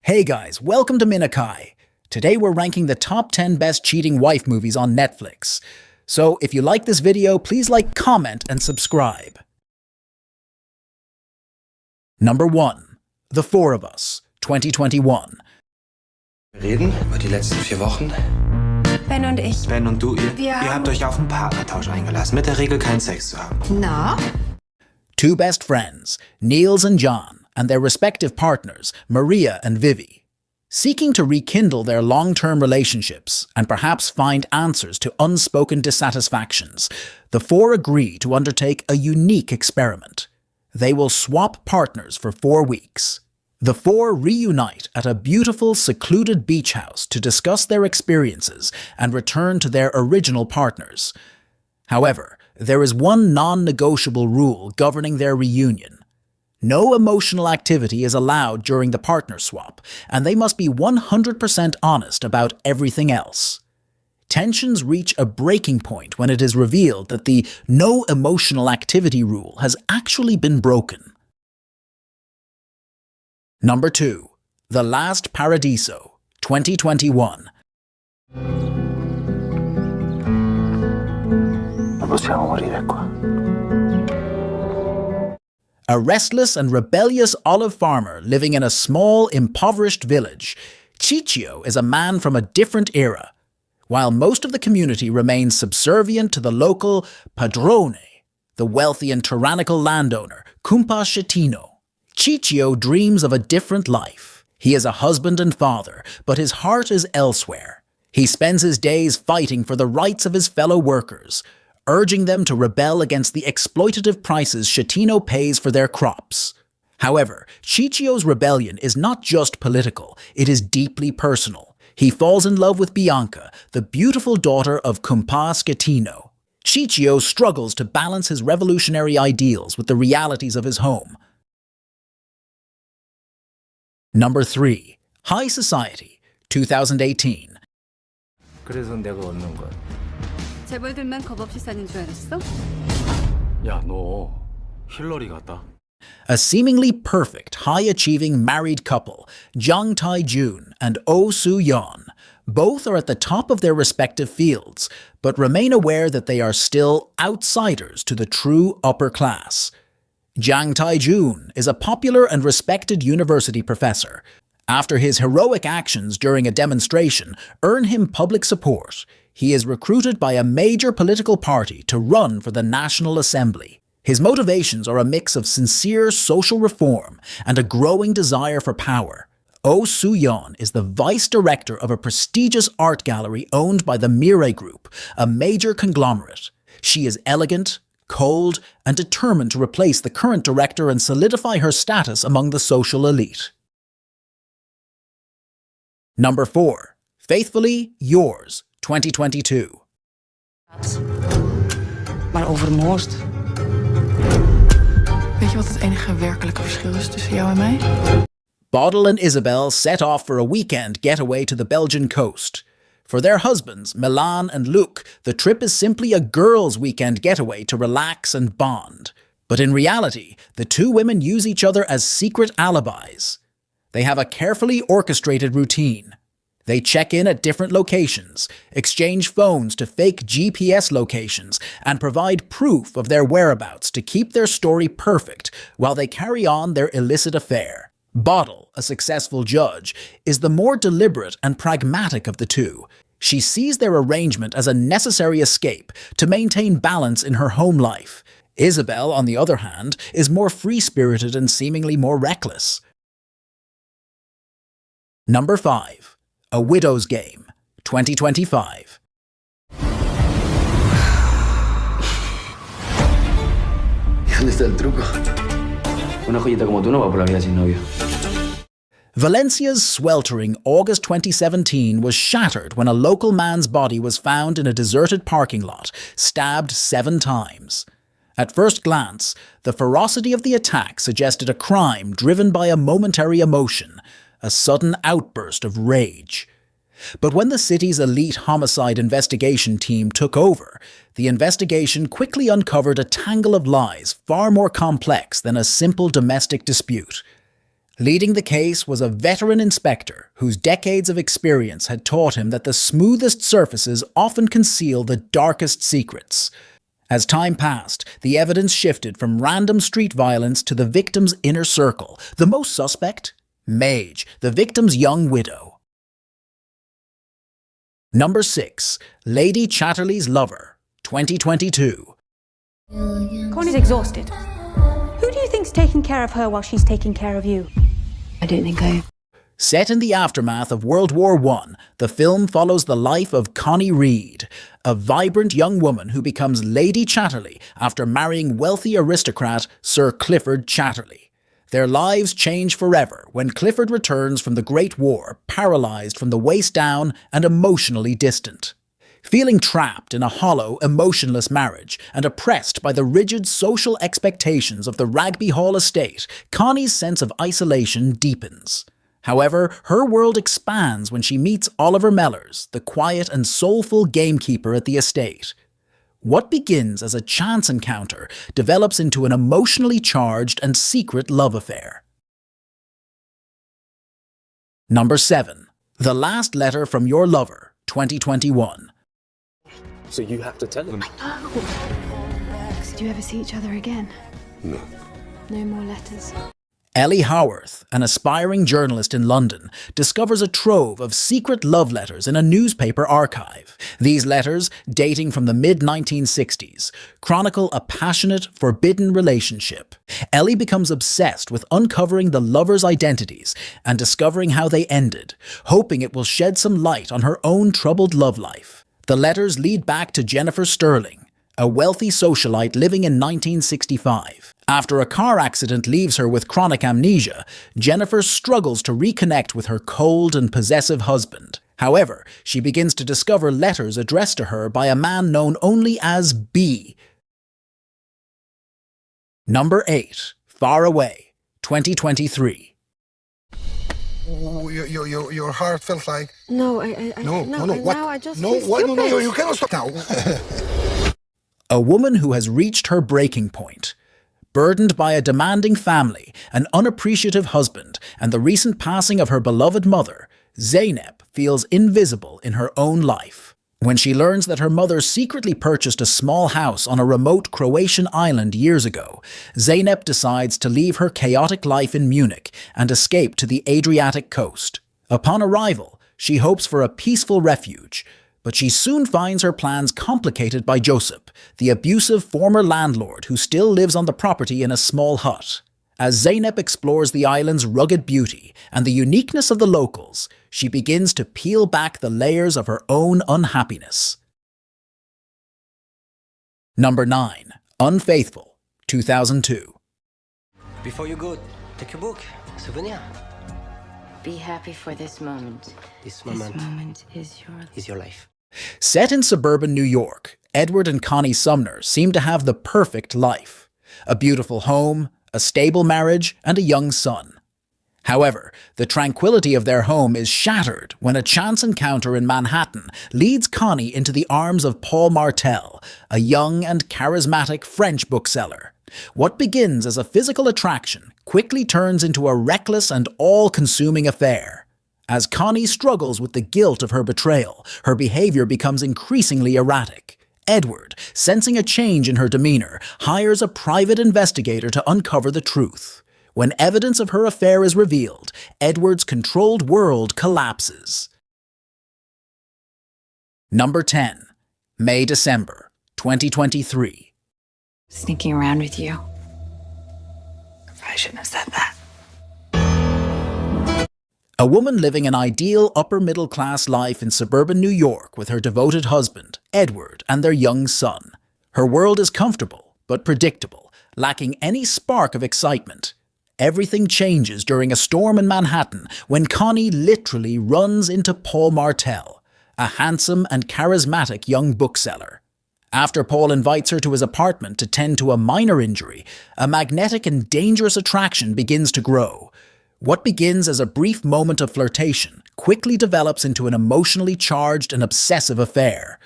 Hey guys, welcome to Minakai. Today we're ranking the top 10 best cheating wife movies on Netflix. So if you like this video, please like, comment, and subscribe. Number 1. The Four of Us, 2021. Reden über die letzten 4 Wochen. Ben und ich. Ben und du, ihr Wir habt euch auf einen Partnertausch eingelassen, mit der Regel keinen Sex zu haben. Na? Two best friends, Niels and John, and their respective partners, Maria and Vivi. Seeking to rekindle their long-term relationships and perhaps find answers to unspoken dissatisfactions, the four agree to undertake a unique experiment. They will swap partners for 4 weeks. The four reunite at a beautiful, secluded beach house to discuss their experiences and return to their original partners. However, there is one non-negotiable rule governing their reunion. No emotional activity is allowed during the partner swap, and they must be 100% honest about everything else. Tensions reach a breaking point when it is revealed that the no emotional activity rule has actually been broken. Number 2. The Last Paradiso, 2021. Non possiamo morire qua. A restless and rebellious olive farmer living in a small, impoverished village, Ciccio is a man from a different era. While most of the community remains subservient to the local padrone, the wealthy and tyrannical landowner, Cumpa Schettino, Ciccio dreams of a different life. He is a husband and father, but his heart is elsewhere. He spends his days fighting for the rights of his fellow workers, urging them to rebel against the exploitative prices Schettino pays for their crops. However, Ciccio's rebellion is not just political, it is deeply personal. He falls in love with Bianca, the beautiful daughter of Cumpa Schettino. Ciccio struggles to balance his revolutionary ideals with the realities of his home. Number 3. High Society, 2018. 그래서 내가 얻는 건. 재벌들만 겁없이 사는 줄 알았어? 야, 너 힐러리 같다. A seemingly perfect, high-achieving married couple, Jang Tae-jun and Oh Soo-yeon, both are at the top of their respective fields, but remain aware that they are still outsiders to the true upper class. Jang Tae-jun is a popular and respected university professor. After his heroic actions during a demonstration earn him public support, he is recruited by a major political party to run for the National Assembly. His motivations are a mix of sincere social reform and a growing desire for power. Oh Soo-yeon is the vice director of a prestigious art gallery owned by the Mirai Group, a major conglomerate. She is elegant, cold, and determined to replace the current director and solidify her status among the social elite. Number 4. Faithfully Yours, 2022. Maar overmoord. Weet je wat het enige werkelijke verschil is tussen jou en mij? Bodil and Isabel set off for a weekend getaway to the Belgian coast. For their husbands, Milan and Luc, the trip is simply a girls' weekend getaway to relax and bond. But in reality, the two women use each other as secret alibis. They have a carefully orchestrated routine. They check in at different locations, exchange phones to fake GPS locations, and provide proof of their whereabouts to keep their story perfect while they carry on their illicit affair. Bodil, a successful judge, is the more deliberate and pragmatic of the two. She sees their arrangement as a necessary escape to maintain balance in her home life. Isabel, on the other hand, is more free-spirited and seemingly more reckless. Number 5. A Widow's Game, 2025. ¿Y dónde está el truco? Una joyita como tú no va por la vida sin novio. Valencia's sweltering August 2017 was shattered when a local man's body was found in a deserted parking lot, stabbed 7 times. At first glance, the ferocity of the attack suggested a crime driven by a momentary emotion, a sudden outburst of rage. But when the city's elite homicide investigation team took over, the investigation quickly uncovered a tangle of lies far more complex than a simple domestic dispute. Leading the case was a veteran inspector whose decades of experience had taught him that the smoothest surfaces often conceal the darkest secrets. As time passed, the evidence shifted from random street violence to the victim's inner circle. The most suspect? Madge, the victim's young widow. Number 6. Lady Chatterley's Lover, 2022. Connie's exhausted. Who do you think's taking care of her while she's taking care of you? I don't think I... Set in the aftermath of World War I, the film follows the life of Connie Reed, a vibrant young woman who becomes Lady Chatterley after marrying wealthy aristocrat Sir Clifford Chatterley. Their lives change forever when Clifford returns from the Great War, paralysed from the waist down and emotionally distant. Feeling trapped in a hollow, emotionless marriage and oppressed by the rigid social expectations of the Ragby Hall estate, Connie's sense of isolation deepens. However, her world expands when she meets Oliver Mellors, the quiet and soulful gamekeeper at the estate. What begins as a chance encounter develops into an emotionally charged and secret love affair. Number 7. The Last Letter from Your Lover, 2021. So you have to tell him. Do you ever see each other again? No. No more letters. Ellie Howarth, an aspiring journalist in London, discovers a trove of secret love letters in a newspaper archive. These letters, dating from the mid-1960s, chronicle a passionate, forbidden relationship. Ellie becomes obsessed with uncovering the lovers' identities and discovering how they ended, hoping it will shed some light on her own troubled love life. The letters lead back to Jennifer Sterling, a wealthy socialite living in 1965. After a car accident leaves her with chronic amnesia, Jennifer struggles to reconnect with her cold and possessive husband. However, she begins to discover letters addressed to her by a man known only as B. Number 8. Faraway, 2023. Your heart felt like... No, No, what? Now I just No, feel what? No, stupid. you cannot stop now. A woman who has reached her breaking point. Burdened by a demanding family, an unappreciative husband, and the recent passing of her beloved mother, Zeynep feels invisible in her own life. When she learns that her mother secretly purchased a small house on a remote Croatian island years ago, Zeynep decides to leave her chaotic life in Munich and escape to the Adriatic coast. Upon arrival, she hopes for a peaceful refuge, but she soon finds her plans complicated by Joseph, the abusive former landlord who still lives on the property in a small hut. As Zeynep explores the island's rugged beauty and the uniqueness of the locals, she begins to peel back the layers of her own unhappiness. Number 9. Unfaithful, 2002. Before you go, take a book, a souvenir. Be happy for this moment. This This moment moment is your life. Set in suburban New York, Edward and Connie Sumner seem to have the perfect life. A beautiful home, a stable marriage, and a young son. However, the tranquility of their home is shattered when a chance encounter in Manhattan leads Connie into the arms of Paul Martel, a young and charismatic French bookseller. What begins as a physical attraction quickly turns into a reckless and all-consuming affair. As Connie struggles with the guilt of her betrayal, her behavior becomes increasingly erratic. Edward, sensing a change in her demeanor, hires a private investigator to uncover the truth. When evidence of her affair is revealed, Edward's controlled world collapses. Number 10. May-December, 2023. Sneaking around with you. I shouldn't have said that. A woman living an ideal upper-middle-class life in suburban New York with her devoted husband, Edward, and their young son. Her world is comfortable, but predictable, lacking any spark of excitement. Everything changes during a storm in Manhattan when Connie literally runs into Paul Martel, a handsome and charismatic young bookseller. After Paul invites her to his apartment to tend to a minor injury, a magnetic and dangerous attraction begins to grow. What begins as a brief moment of flirtation quickly develops into an emotionally charged and obsessive affair.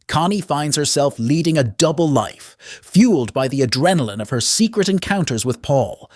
Connie finds herself leading a double life, fueled by the adrenaline of her secret encounters with Paul.